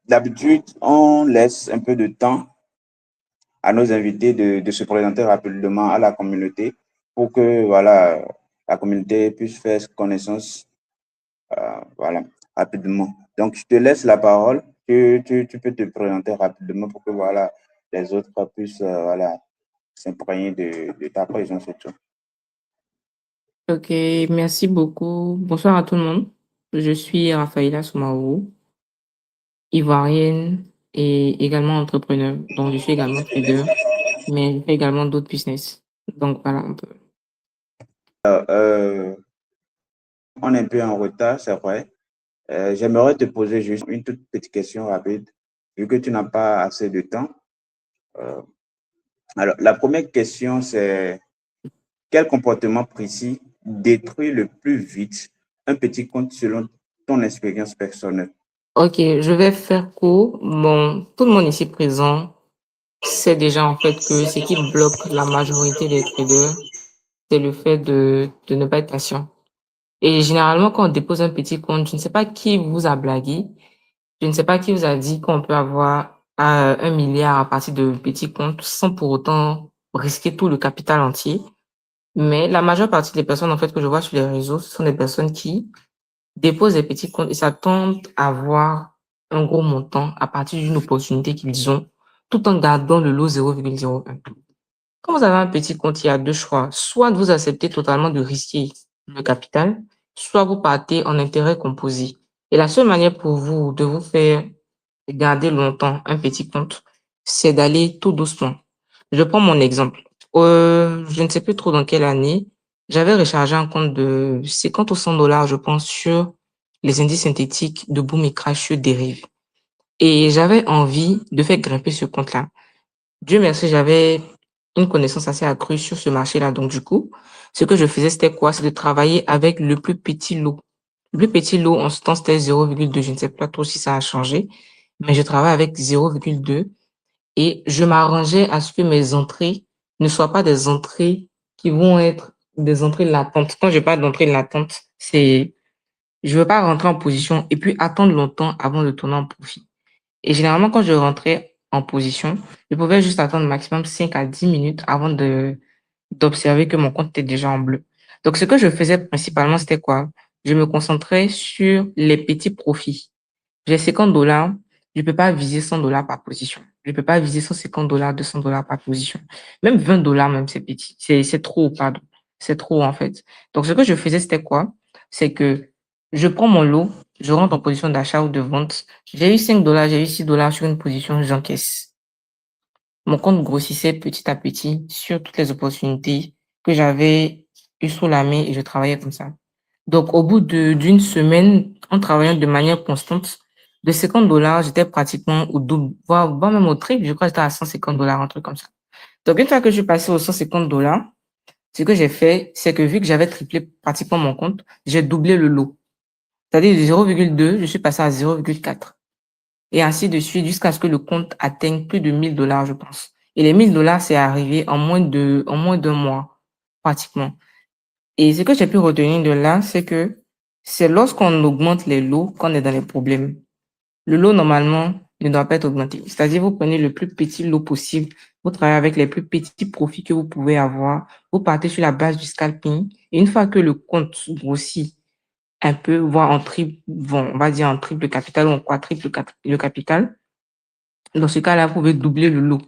D'habitude, on laisse un peu de temps à nos invités de se présenter rapidement à la communauté pour que voilà, la communauté puisse faire connaissance voilà, rapidement. Donc, je te laisse la parole. Tu peux te présenter rapidement pour que voilà, les autres puissent voilà, s'imprégner de ta présence et tout. Ok, merci beaucoup. Bonsoir à tout le monde. Je suis Raphaëla Soumarou, ivoirienne et également entrepreneur. Donc, je suis également trader, mais je fais également d'autres business. Donc, voilà un peu. Euh, on est un peu en retard, c'est vrai. J'aimerais te poser juste une toute petite question rapide, vu que tu n'as pas assez de temps. Euh, alors, la première question, c'est quel comportement précis détruit le plus vite un petit compte selon ton expérience personnelle? Ok, je vais faire court. Bon, tout le monde ici présent sait déjà en fait que ce qui bloque la majorité des traders, c'est le fait de ne pas être patient. Et généralement, quand on dépose un petit compte, je ne sais pas qui vous a blagué. Je ne sais pas qui vous a dit qu'on peut avoir 1 milliard à partir de petits comptes sans pour autant risquer tout le capital entier. Mais la majeure partie des personnes, en fait, que je vois sur les réseaux, ce sont des personnes qui déposent des petits comptes et s'attendent à avoir un gros montant à partir d'une opportunité qu'ils ont, tout en gardant le lot 0,01. Quand vous avez un petit compte, il y a deux choix. Soit vous acceptez totalement de risquer le capital, soit vous partez en intérêt composé. Et la seule manière pour vous de vous faire garder longtemps un petit compte, c'est d'aller tout doucement. Je prends mon exemple. Je ne sais plus trop dans quelle année, j'avais rechargé un compte de 50 ou 100 dollars, je pense, sur les indices synthétiques de Boom et Crash sur Derive. Et j'avais envie de faire grimper ce compte-là. Dieu merci, j'avais une connaissance assez accrue sur ce marché-là. Donc, du coup, ce que je faisais, c'était quoi? C'est de travailler avec le plus petit lot. Le plus petit lot, en ce temps, c'était 0,2. Je ne sais pas trop si ça a changé, mais je travaille avec 0,2 et je m'arrangeais à ce que mes entrées ne soient pas des entrées qui vont être des entrées latentes. Quand je parle d'entrées latentes, c'est, je veux pas rentrer en position et puis attendre longtemps avant de tourner en profit. Et généralement, quand je rentrais en position, je pouvais juste attendre maximum 5 à 10 minutes avant d'observer que mon compte était déjà en bleu. Donc, ce que je faisais principalement, c'était quoi? Je me concentrais sur les petits profits. J'ai 50 dollars, je peux pas viser 100 dollars par position. Je peux pas viser 150 dollars, 200 dollars par position. Même 20 dollars, même, c'est petit. C'est trop, pardon. C'est trop, en fait. Donc, ce que je faisais, c'était quoi? C'est que je prends mon lot, je rentre en position d'achat ou de vente. J'ai eu 5 dollars, j'ai eu 6 dollars sur une position, j'encaisse. Mon compte grossissait petit à petit sur toutes les opportunités que j'avais eues sous la main et je travaillais comme ça. Donc, au bout d'une semaine, en travaillant de manière constante, de 50 dollars, j'étais pratiquement au double, voire même au triple. Je crois que j'étais à 150 dollars, un truc comme ça. Donc, une fois que je suis passé aux 150 dollars, ce que j'ai fait, c'est que vu que j'avais triplé pratiquement mon compte, j'ai doublé le lot. C'est-à-dire de 0,2, je suis passé à 0,4. Et ainsi de suite jusqu'à ce que le compte atteigne plus de 1000 dollars, je pense. Et les 1000 dollars, c'est arrivé en moins d'un mois, pratiquement. Et ce que j'ai pu retenir de là, c'est que c'est lorsqu'on augmente les lots qu'on est dans les problèmes. Le lot, normalement, ne doit pas être augmenté. C'est-à-dire, vous prenez le plus petit lot possible, vous travaillez avec les plus petits profits que vous pouvez avoir, vous partez sur la base du scalping. Et une fois que le compte grossit un peu, voire en triple, bon, on va dire en triple capital ou en quadruple le capital, dans ce cas-là, vous pouvez doubler le lot.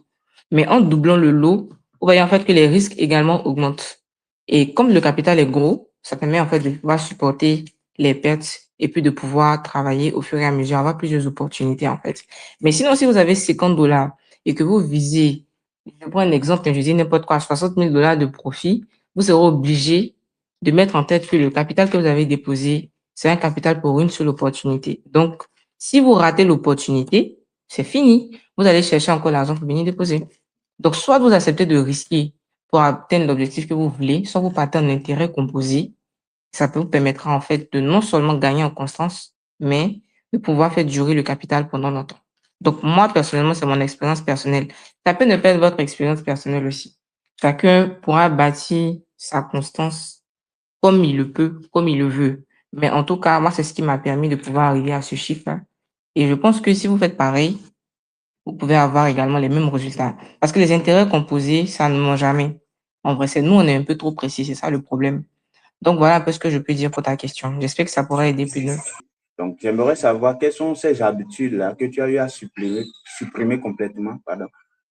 Mais en doublant le lot, vous voyez en fait que les risques également augmentent. Et comme le capital est gros, ça permet en fait de pouvoir supporter les pertes et puis de pouvoir travailler au fur et à mesure, avoir plusieurs opportunités en fait. Mais sinon, si vous avez 50 dollars et que vous visez, je prends un exemple, je dis n'importe quoi, 60 000 dollars de profit, vous serez obligé de mettre en tête que le capital que vous avez déposé, c'est un capital pour une seule opportunité. Donc, si vous ratez l'opportunité, c'est fini. Vous allez chercher encore l'argent pour venir déposer. Donc, soit vous acceptez de risquer pour atteindre l'objectif que vous voulez, soit vous partez en intérêt composé. Ça peut vous permettra en fait de non seulement gagner en constance, mais de pouvoir faire durer le capital pendant longtemps. Donc, moi, personnellement, c'est mon expérience personnelle. Ça peut ne pas être votre expérience personnelle aussi. Chacun pourra bâtir sa constance comme il le peut, comme il le veut. Mais en tout cas, moi, c'est ce qui m'a permis de pouvoir arriver à ce chiffre-là Et je pense que si vous faites pareil, vous pouvez avoir également les mêmes résultats. Parce que les intérêts composés, ça ne ment jamais. En vrai, c'est nous, on est un peu trop précis, c'est ça le problème. Donc voilà un peu ce que je peux dire pour ta question. J'espère que ça pourra aider plus loin. Donc, j'aimerais savoir quelles sont ces habitudes-là que tu as eu à supprimer complètement, pardon,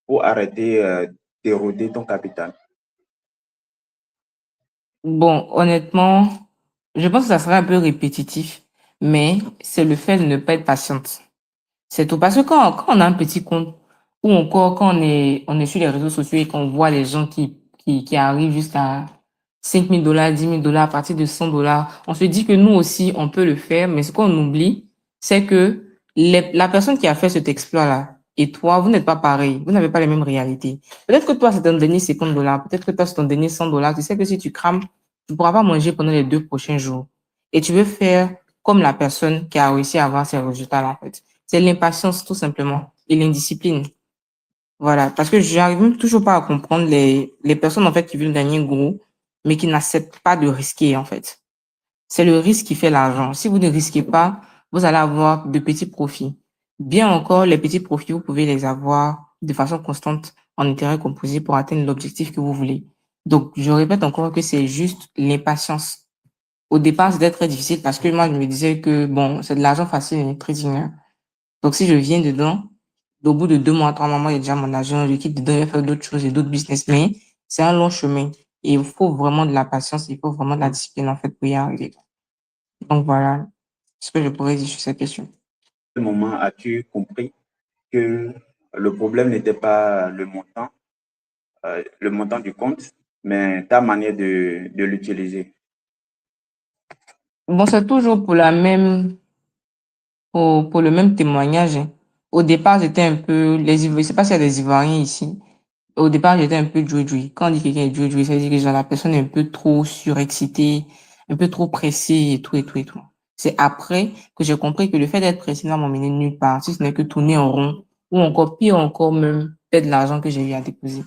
pour arrêter d'éroder ton capital. Bon, honnêtement, je pense que ça serait un peu répétitif, mais c'est le fait de ne pas être patiente. C'est tout. Parce que quand on a un petit compte, ou encore quand on est sur les réseaux sociaux et qu'on voit les gens qui arrivent jusqu'à 5 000 $, 10 000 $, à partir de 100 $, on se dit que nous aussi, on peut le faire, mais ce qu'on oublie, c'est que la personne qui a fait cet exploit-là et toi, vous n'êtes pas pareil, vous n'avez pas les mêmes réalités. Peut-être que toi, c'est ton dernier 50 $, peut-être que toi, c'est ton dernier 100 $, tu sais que si tu crames, tu ne pourras pas manger pendant les 2 prochains jours. Et tu veux faire comme la personne qui a réussi à avoir ces résultats-là, en fait. C'est l'impatience, tout simplement, et l'indiscipline. Voilà, parce que j'arrive même toujours pas à comprendre les personnes, en fait, qui veulent gagner gros, mais qui n'acceptent pas de risquer, en fait. C'est le risque qui fait l'argent. Si vous ne risquez pas, vous allez avoir de petits profits. Bien encore, les petits profits, vous pouvez les avoir de façon constante en intérêt composé pour atteindre l'objectif que vous voulez. Donc, je répète encore que c'est juste l'impatience. Au départ, c'était très difficile parce que moi, je me disais que, bon, c'est de l'argent facile, le trading, hein. Donc, si je viens dedans, au bout de 2 mois, 3 mois, moi, j'ai déjà mon argent, je quitte dedans, je vais faire d'autres choses et d'autres business. Mais c'est un long chemin. Et il faut vraiment de la patience, il faut vraiment de la discipline, en fait, pour y arriver. Donc, voilà ce que je pourrais dire sur cette question. À quel moment as-tu compris que le problème n'était pas le montant du compte, mais ta manière de l'utiliser? Bon, c'est toujours pour le même témoignage, hein. Au départ, j'étais un peu, je sais pas s'il y a des Ivoiriens ici. Au départ, j'étais un peu joui. Quand on dit quelqu'un est joui, ça veut dire que genre, la personne est un peu trop surexcitée, un peu trop pressée et tout, et tout, et tout. C'est après que j'ai compris que le fait d'être pressé n'a m'emmener nulle part, si ce n'est que tourner en rond, ou encore pire encore même, perdre l'argent que j'ai eu à déposer.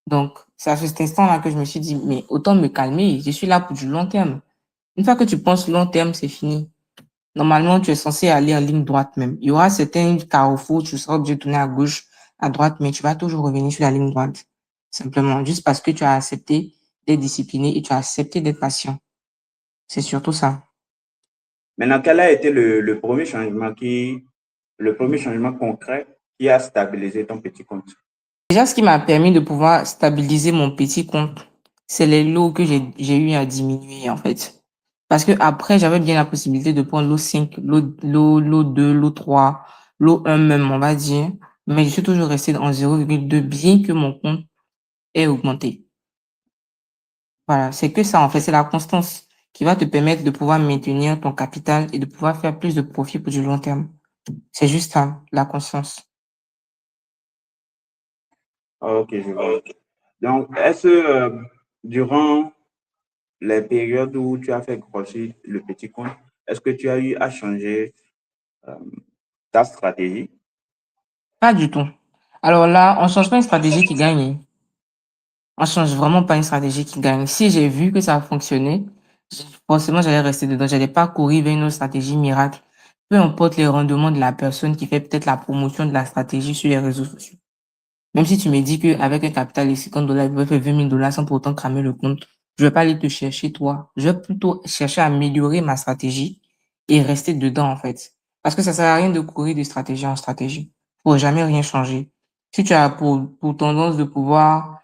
Donc, c'est à cet instant-là que je me suis dit, mais autant me calmer, je suis là pour du long terme. Une fois que tu penses long terme, c'est fini. Normalement, tu es censé aller en ligne droite même. Il y aura certains carrefours, tu seras obligé de tourner à gauche, à droite, mais tu vas toujours revenir sur la ligne droite. Simplement, juste parce que tu as accepté d'être discipliné et tu as accepté d'être patient. C'est surtout ça. Maintenant, quel a été le premier changement concret qui a stabilisé ton petit compte? Déjà, ce qui m'a permis de pouvoir stabiliser mon petit compte, c'est les lots que j'ai eu à diminuer, en fait. Parce que après, j'avais bien la possibilité de prendre lot 5, lot 2, lot 3, lot 1 même, on va dire. Mais je suis toujours resté en 0,2, bien que mon compte ait augmenté. Voilà, c'est que ça, en fait, c'est la constance qui va te permettre de pouvoir maintenir ton capital et de pouvoir faire plus de profit pour du long terme. C'est juste ça, la constance. Ok, je vois. Donc, est-ce durant les périodes où tu as fait grossir le petit compte, est-ce que tu as eu à changer euh, ta stratégie? Pas du tout. Alors là, on change pas une stratégie qui gagne. On change vraiment pas une stratégie qui gagne. Si j'ai vu que ça a fonctionné, forcément, j'allais rester dedans. J'allais pas courir vers une autre stratégie miracle. Peu importe les rendements de la personne qui fait peut-être la promotion de la stratégie sur les réseaux sociaux. Même si tu me dis qu'avec un capital de 50 $, il peut faire 20 000 $ sans pour autant cramer le compte, je vais pas aller te chercher toi. Je vais plutôt chercher à améliorer ma stratégie et rester dedans, en fait. Parce que ça sert à rien de courir de stratégie en stratégie. Faut jamais rien changer. Si tu as pour tendance de pouvoir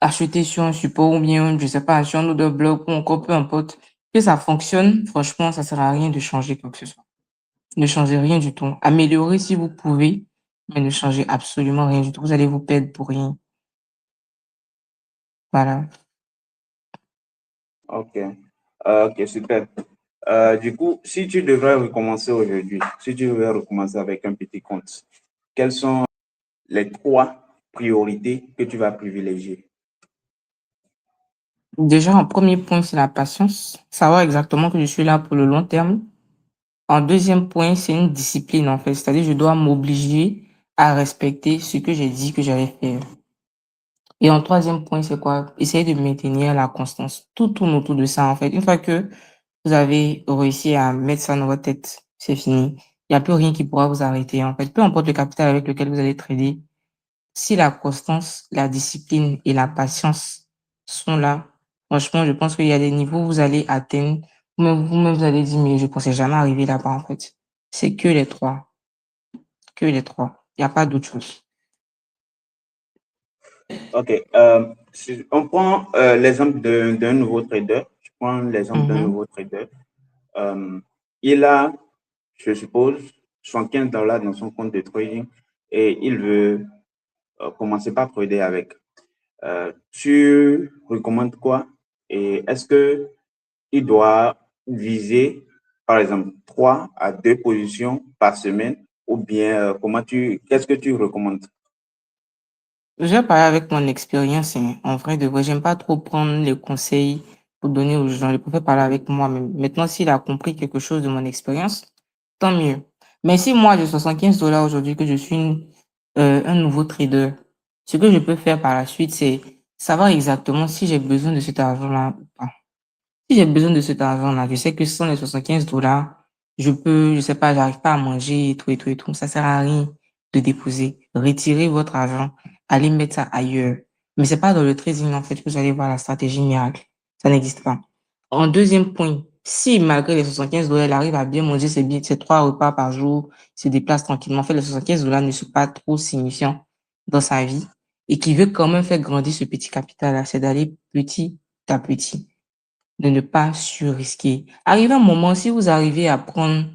acheter sur un support ou bien, je sais pas, sur un autre blog ou encore peu importe, que ça fonctionne, franchement, ça sert à rien de changer quoi que ce soit. Ne changez rien du tout. Améliorez si vous pouvez, mais ne changez absolument rien du tout. Vous allez vous perdre pour rien. Voilà. Ok, ok, super. Du coup, si tu devrais recommencer aujourd'hui, si tu devrais recommencer avec un petit compte, quelles sont les trois priorités que tu vas privilégier? Déjà, en premier point, c'est la patience. Savoir exactement que je suis là pour le long terme. En deuxième point, c'est une discipline, en fait. C'est-à-dire, je dois m'obliger à respecter ce que j'ai dit que j'allais faire. Et en troisième point, c'est quoi? Essayer de maintenir la constance. Tout tourne autour de ça, en fait. Une fois que vous avez réussi à mettre ça dans votre tête, c'est fini. il n'y a plus rien qui pourra vous arrêter, en fait. Peu importe le capital avec lequel vous allez trader, si la constance, la discipline et la patience sont là, franchement, je pense qu'il y a des niveaux où vous allez atteindre, vous-même, vous allez dire, mais je ne pensais jamais arriver là-bas, en fait. C'est que les trois. Que les trois. Il n'y a pas d'autre chose. Ok. Si on prend l'exemple d'un nouveau trader. Je prends l'exemple d'un nouveau trader. Il a, je suppose, 75 $ dans son compte de trading et il veut commencer par trader avec. Tu recommandes quoi? Et est-ce que il doit viser, par exemple, 3 à 2 positions par semaine ou bien qu'est-ce que tu recommandes? Je vais parler avec mon expérience, hein. En vrai, de vrai, j'aime pas trop prendre les conseils pour donner aux gens. Je préfère parler avec moi-même. Maintenant, s'il a compris quelque chose de mon expérience, tant mieux. Mais si moi, j'ai 75 $ aujourd'hui, que je suis un nouveau trader, ce que je peux faire par la suite, c'est savoir exactement si j'ai besoin de cet argent-là ou pas. Si j'ai besoin de cet argent-là, je sais que sans les 75 $, je peux, je sais pas, j'arrive pas à manger et tout et tout et tout. Ça sert à rien de déposer. Retirez votre argent, allez mettre ça ailleurs. Mais c'est pas dans le trading, en fait, que vous allez voir la stratégie miracle. Ça n'existe pas. En deuxième point, si malgré les 75 $, il arrive à bien manger ses 3 repas par jour, se déplace tranquillement, en fait, les 75 $ ne sont pas trop signifiants dans sa vie et qui veut quand même faire grandir ce petit capital-là, c'est d'aller petit à petit, de ne pas surrisquer. Arrivé un moment, si vous arrivez à prendre,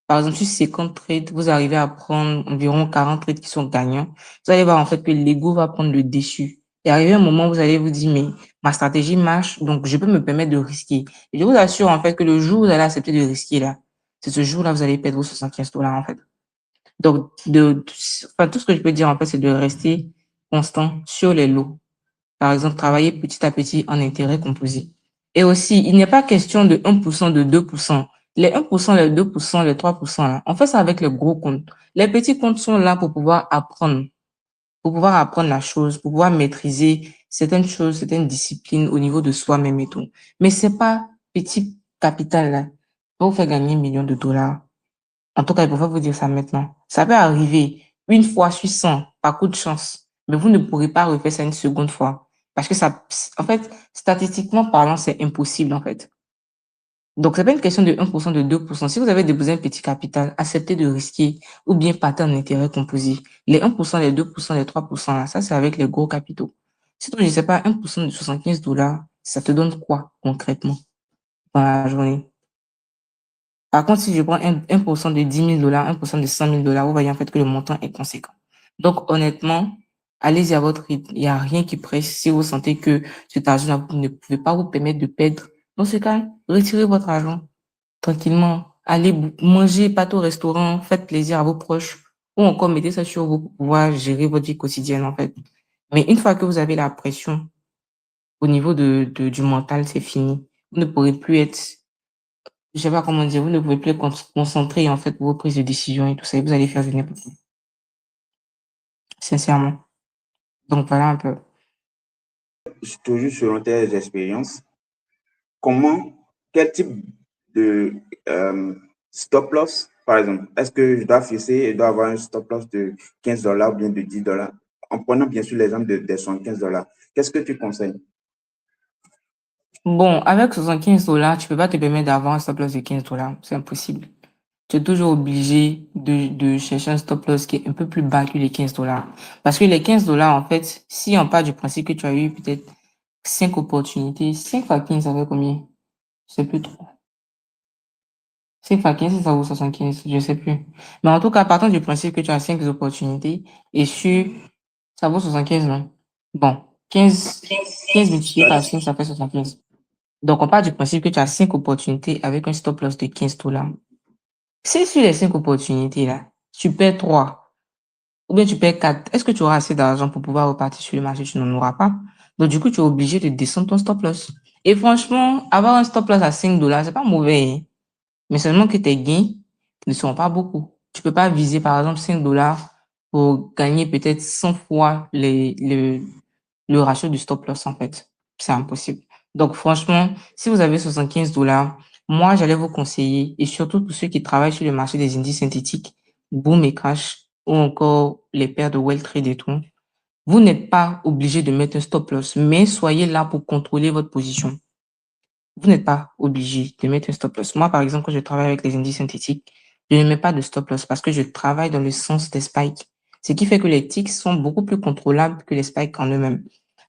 par exemple, sur 50 trades, vous arrivez à prendre environ 40 trades qui sont gagnants, vous allez voir en fait que l'ego va prendre le dessus. Et arrivé un moment, vous allez vous dire, mais ma stratégie marche, donc je peux me permettre de risquer. Et je vous assure en fait que le jour où vous allez accepter de risquer là, c'est ce jour-là vous allez perdre vos 75 $ en fait. Donc, enfin, tout ce que je peux dire en fait, c'est de rester constant sur les lots. Par exemple, travailler petit à petit en intérêt composé. Et aussi, il n'est pas question de 1%, de 2%. Les 1%, les 2%, les 3%, là, on fait ça avec les gros comptes. Les petits comptes sont là pour pouvoir apprendre la chose, pour pouvoir maîtriser certaines choses, certaines disciplines au niveau de soi-même et tout. Mais c'est pas petit capital, là, pour vous faire gagner 1 million de dollars. En tout cas, il ne faut pas vous dire ça maintenant. Ça peut arriver une fois sur 100 par coup de chance, mais vous ne pourrez pas refaire ça une seconde fois. Parce que ça, en fait, statistiquement parlant, c'est impossible, en fait. Donc, c'est pas une question de 1%, de 2%. Si vous avez déposé un petit capital, acceptez de risquer ou bien partez en intérêt composé. Les 1%, les 2%, les 3%, là, ça, c'est avec les gros capitaux. Sinon, je sais pas, 1% de 75 $, ça te donne quoi concrètement dans la journée? Par contre, si je prends 1% de 10 000 $, 1% de 100 000 $, vous voyez en fait que le montant est conséquent. Donc, honnêtement, allez-y à votre rythme. Il n'y a rien qui presse. Si vous sentez que cet argent-là, vous ne pouvez pas vous permettre de perdre, dans ce cas, retirez votre argent tranquillement. Allez manger, pas au restaurant, faites plaisir à vos proches ou encore mettez ça sur vous pour pouvoir gérer votre vie quotidienne, en fait. Mais une fois que vous avez la pression au niveau du mental, c'est fini. Vous ne pourrez plus être, je sais pas comment dire, vous ne pouvez plus être concentré en fait pour vos prises de décision et tout ça, et vous allez faire du n'importe quoi, sincèrement. Donc voilà un peu. Toujours selon tes expériences, quel type de stop loss, par exemple, est-ce que je dois fixer, je dois avoir un stop loss de 15 $ ou bien de 10 $, en prenant bien sûr l'exemple des 75 $. Qu'est-ce que tu conseilles? Bon, avec 75 $, tu peux pas te permettre d'avoir un stop loss de 15 $. C'est impossible. Tu es toujours obligé de chercher un stop loss qui est un peu plus bas que les 15 $. Parce que les 15 $, en fait, si on part du principe que tu as eu peut-être 5 opportunités, 5 fois 15, ça fait combien? Je sais plus trop. 5 fois 15, ça vaut 75, je sais plus. Mais en tout cas, partant du principe que tu as 5 opportunités et sur, ça vaut 75, non? Bon, 15 multiplié par 5, ça fait 75. Donc, on part du principe que tu as 5 opportunités avec un stop loss de 15 $. Si sur les 5 opportunités là, tu perds 3 ou bien tu perds 4, est-ce que tu auras assez d'argent pour pouvoir repartir sur le marché? Tu n'en auras pas. Donc, du coup, tu es obligé de descendre ton stop loss. Et franchement, avoir un stop loss à 5 $, c'est pas mauvais, hein. Mais seulement que tes gains ne sont pas beaucoup. Tu peux pas viser, par exemple, 5 $ pour gagner peut-être 100 fois le ratio du stop loss, en fait. C'est impossible. Donc, franchement, si vous avez 75 $, moi, j'allais vous conseiller, et surtout pour ceux qui travaillent sur le marché des indices synthétiques, Boom et Crash, ou encore les paires de Well Trade et tout, vous n'êtes pas obligé de mettre un stop loss, mais soyez là pour contrôler votre position. Vous n'êtes pas obligé de mettre un stop loss. Moi, par exemple, quand je travaille avec les indices synthétiques, je ne mets pas de stop loss parce que je travaille dans le sens des spikes. Ce qui fait que les ticks sont beaucoup plus contrôlables que les spikes en eux-mêmes.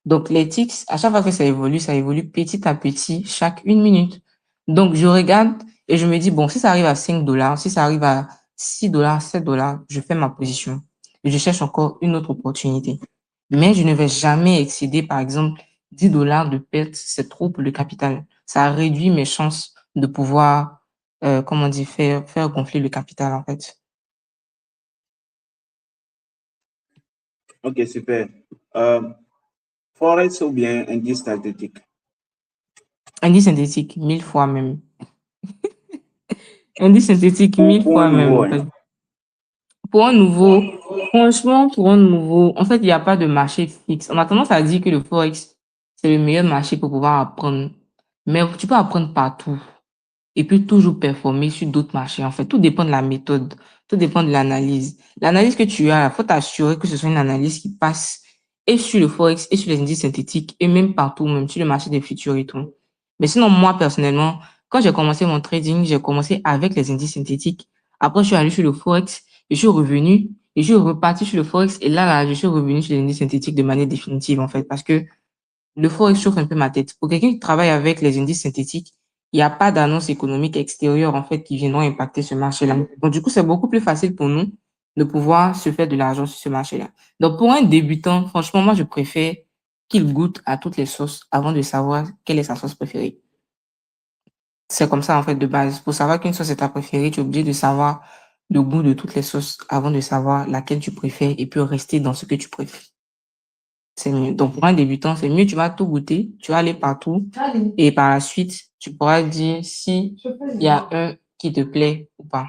Donc, les ticks, à chaque fois que ça évolue petit à petit, chaque 1 minute. Donc, je regarde et je me dis, bon, si ça arrive à $5, si ça arrive à $6, $7, je fais ma position. Et je cherche encore une autre opportunité. Mais je ne vais jamais excéder, par exemple, $10 de perte. C'est trop pour le capital. Ça réduit mes chances de pouvoir, comment dire, faire gonfler le capital, en fait. Ok, super. Forex ou bien indice synthétique? Indice synthétique, 1000 fois même. Indice synthétique, 1000 Pour un fois même, nouveau, en hein. fait. Pour un nouveau, franchement, pour un nouveau, en fait, il n'y a pas de marché fixe. On a tendance à dire que le Forex, c'est le meilleur marché pour pouvoir apprendre. Mais tu peux apprendre partout et puis toujours performer sur d'autres marchés. En fait, tout dépend de la méthode, tout dépend de l'analyse. L'analyse que tu as, il faut t'assurer que ce soit une analyse qui passe et sur le Forex et sur les indices synthétiques et même partout, même sur le marché des futurs et tout. Mais sinon, moi, personnellement, quand j'ai commencé mon trading, j'ai commencé avec les indices synthétiques. Après, je suis allé sur le Forex, je suis revenu, et je suis reparti sur le Forex et là, je suis revenu sur les indices synthétiques de manière définitive, en fait, parce que le Forex chauffe un peu ma tête. Pour quelqu'un qui travaille avec les indices synthétiques, il n'y a pas d'annonce économique extérieure, en fait, qui viendront impacter ce marché-là. Donc, du coup, c'est beaucoup plus facile pour nous de pouvoir se faire de l'argent sur ce marché-là. Donc, pour un débutant, franchement, moi, je préfère qu'il goûte à toutes les sauces avant de savoir quelle est sa sauce préférée. C'est comme ça, en fait, de base. Pour savoir qu'une sauce est ta préférée, tu es obligé de savoir le goût de toutes les sauces avant de savoir laquelle tu préfères et puis rester dans ce que tu préfères. C'est mieux. Donc, pour un débutant, c'est mieux, tu vas tout goûter, tu vas aller partout et par la suite, tu pourras dire si il y a un qui te plaît ou pas.